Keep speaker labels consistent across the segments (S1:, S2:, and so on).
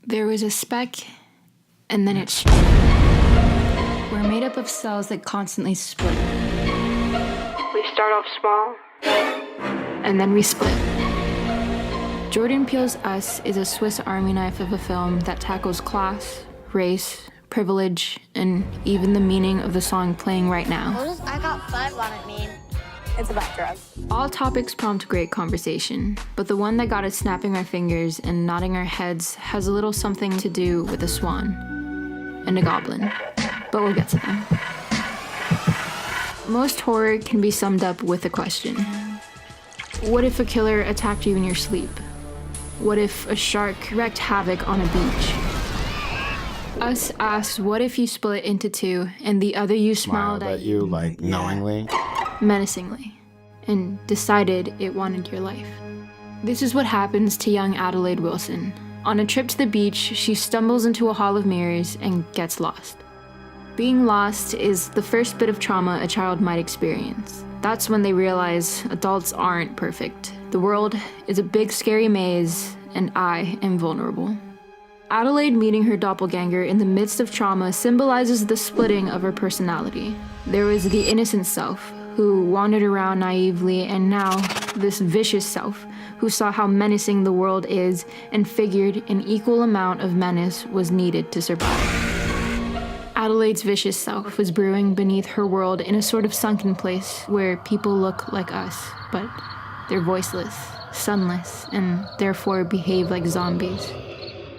S1: There was a speck, and then it struck. We're made up of cells that constantly split. We start off small, and then we split. Jordan Peele's Us is a Swiss Army knife of a film that tackles class, race, privilege, and even the meaning of the song playing right now.
S2: What does I got 5 on it mean? It's about drugs.
S1: All topics prompt great conversation, but the one that got us snapping our fingers and nodding our heads has a little something to do with a swan and a goblin, but we'll get to them. Most horror can be summed up with a question. What if a killer attacked you in your sleep? What if a shark wreaked havoc on a beach? Us asks, what if you split into two and the other you smiled at you
S3: like knowingly,
S1: menacingly, and decided it wanted your life? This is what happens to young Adelaide Wilson. On a trip to the beach, she stumbles into a hall of mirrors and gets lost. Being lost is the first bit of trauma a child might experience. That's when they realize adults aren't perfect. The world is a big scary maze, and I am vulnerable. Adelaide meeting her doppelganger in the midst of trauma symbolizes the splitting of her personality. There was the innocent self, who wandered around naively, and now this vicious self, who saw how menacing the world is and figured an equal amount of menace was needed to survive. Adelaide's vicious self was brewing beneath her world in a sort of sunken place where people look like us, but they're voiceless, sunless, and therefore behave like zombies.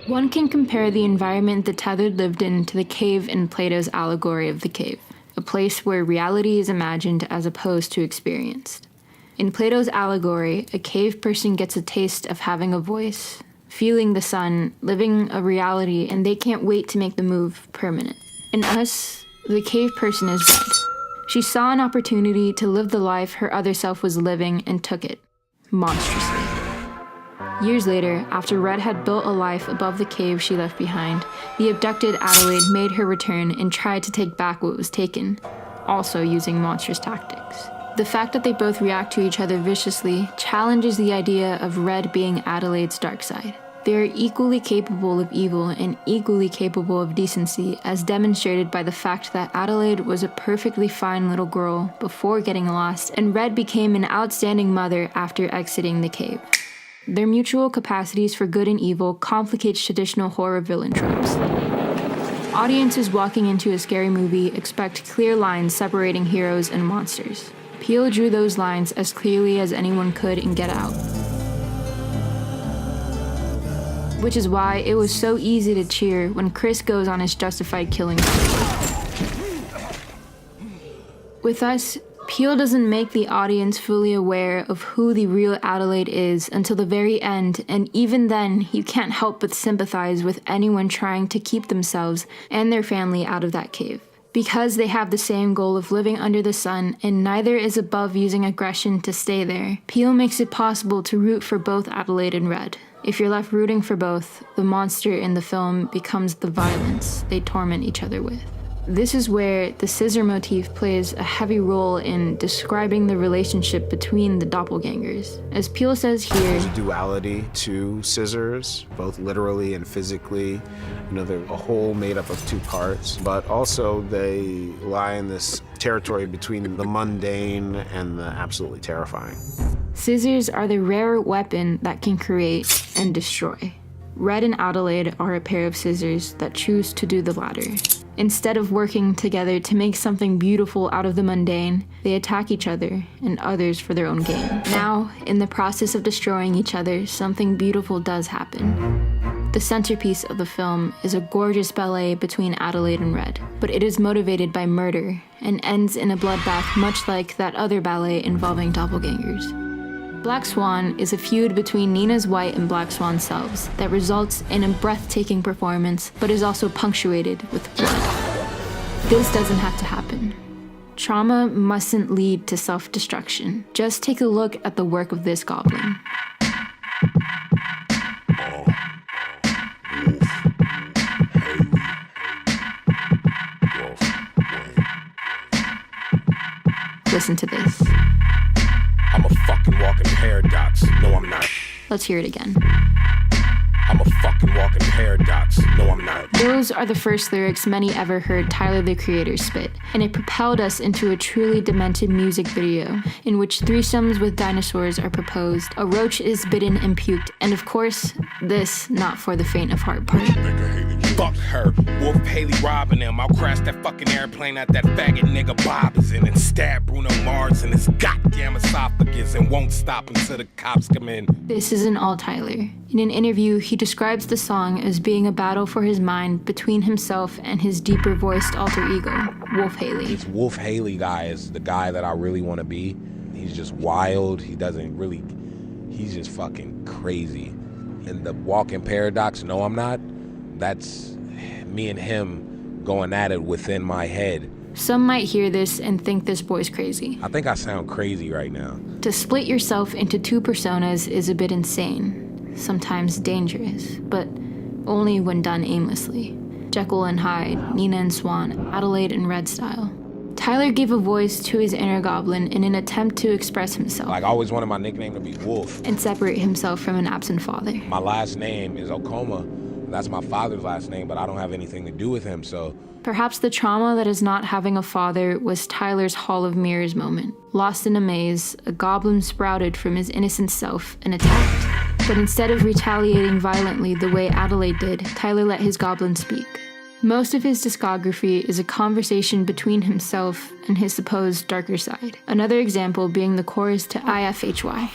S1: One can compare the environment the Tethered lived in to the cave in Plato's allegory of the cave, a place where reality is imagined as opposed to experienced. In Plato's allegory, a cave person gets a taste of having a voice, feeling the sun, living a reality, and they can't wait to make the move permanent. In Us, the cave person is Red. She saw an opportunity to live the life her other self was living and took it, monstrously. Years later, after Red had built a life above the cave she left behind, the abducted Adelaide made her return and tried to take back what was taken, also using monstrous tactics. The fact that they both react to each other viciously challenges the idea of Red being Adelaide's dark side. They are equally capable of evil and equally capable of decency, as demonstrated by the fact that Adelaide was a perfectly fine little girl before getting lost, and Red became an outstanding mother after exiting the cave. Their mutual capacities for good and evil complicates traditional horror villain tropes. Audiences walking into a scary movie expect clear lines separating heroes and monsters. Peele drew those lines as clearly as anyone could in Get Out. Which is why it was so easy to cheer when Chris goes on his justified killing spree. With Us, Peele doesn't make the audience fully aware of who the real Adelaide is until the very end, and even then, you can't help but sympathize with anyone trying to keep themselves and their family out of that cave. Because they have the same goal of living under the sun, and neither is above using aggression to stay there, Peele makes it possible to root for both Adelaide and Red. If you're left rooting for both, the monster in the film becomes the violence they torment each other with. This is where the scissor motif plays a heavy role in describing the relationship between the doppelgangers. As Peele says here,
S3: there's a duality to scissors, both literally and physically. You know, they're a whole made up of two parts, but also they lie in this territory between the mundane and the absolutely terrifying.
S1: Scissors are the rare weapon that can create and destroy. Red and Adelaide are a pair of scissors that choose to do the latter. Instead of working together to make something beautiful out of the mundane, they attack each other and others for their own gain. Now, in the process of destroying each other, something beautiful does happen. The centerpiece of the film is a gorgeous ballet between Adelaide and Red, but it is motivated by murder and ends in a bloodbath much like that other ballet involving doppelgangers. Black Swan is a feud between Nina's white and Black Swan selves that results in a breathtaking performance, but is also punctuated with blood. This doesn't have to happen. Trauma mustn't lead to self-destruction. Just take a look at the work of this goblin. Listen to this.
S4: I'm a fucking walking paradox. No, I'm not.
S1: Let's hear it again.
S4: I'm I'm a fucking walking paradox. No, I'm not.
S1: Those are the first lyrics many ever heard Tyler the Creator spit, and it propelled us into a truly demented music video in which threesomes with dinosaurs are proposed, a roach is bitten and puked, and of course, this not for the faint of heart part.
S4: Fuck her. Wolf Haley robbing him. I'll crash that fucking airplane at that faggot nigga Bob is in and stab Bruno Mars in his goddamn esophagus and won't stop until the cops come in.
S1: This isn't all Tyler. In an interview, he describes the song as being a battle for his mind between himself and his deeper voiced alter ego, Wolf Haley.
S4: This Wolf Haley guy is the guy that I really want to be. He's just wild. He's just fucking crazy. And the walking paradox, no, I'm not. That's me and him going at it within my head.
S1: Some might hear this and think this boy's crazy.
S4: I think I sound crazy right now.
S1: To split yourself into two personas is a bit insane, sometimes dangerous, but only when done aimlessly. Jekyll and Hyde, Nina and Swan, Adelaide and Red style. Tyler gave a voice to his inner goblin in an attempt to express himself.
S4: Like, I always wanted my nickname to be Wolf.
S1: And separate himself from an absent father.
S4: My last name is Okoma. That's my father's last name, but I don't have anything to do with him, so.
S1: Perhaps the trauma that is not having a father was Tyler's Hall of Mirrors moment. Lost in a maze, a goblin sprouted from his innocent self and attacked. But instead of retaliating violently the way Adelaide did, Tyler let his goblin speak. Most of his discography is a conversation between himself and his supposed darker side. Another example being the chorus to IFHY.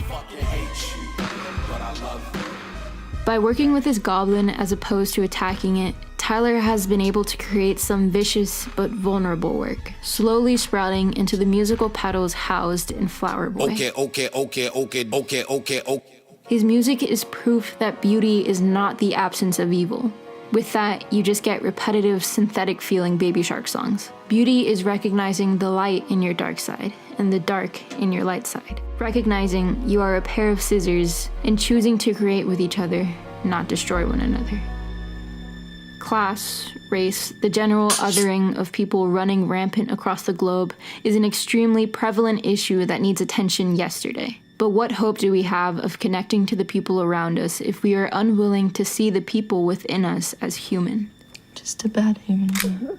S1: By working with his goblin as opposed to attacking it, Tyler has been able to create some vicious but vulnerable work, slowly sprouting into the musical petals housed in Flower Boy.
S4: Okay.
S1: His music is proof that beauty is not the absence of evil. With that, you just get repetitive, synthetic-feeling Baby Shark songs. Beauty is recognizing the light in your dark side and the dark in your light side. Recognizing you are a pair of scissors and choosing to create with each other, not destroy one another. Class, race, the general othering of people running rampant across the globe is an extremely prevalent issue that needs attention yesterday. But what hope do we have of connecting to the people around us if we are unwilling to see the people within us as human?
S5: Just a bad human being.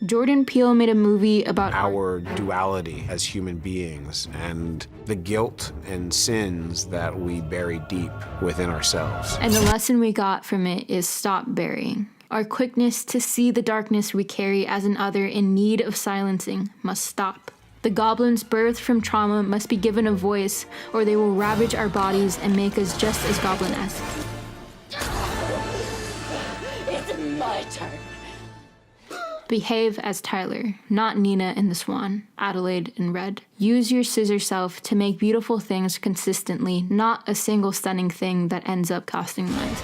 S1: Jordan Peele made a movie about
S3: our duality as human beings and the guilt and sins that we bury deep within ourselves.
S1: And the lesson we got from it is stop burying. Our quickness to see the darkness we carry as an other in need of silencing must stop. The goblins birthed from trauma must be given a voice, or they will ravage our bodies and make us just as goblin-esque.
S5: It's my turn.
S1: Behave as Tyler, not Nina and the Swan, Adelaide and Red. Use your scissor self to make beautiful things consistently, not a single stunning thing that ends up costing lives.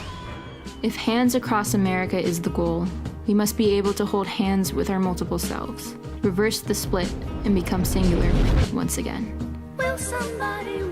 S1: If hands across America is the goal, we must be able to hold hands with our multiple selves, reverse the split, and become singular once again.
S5: Will somebody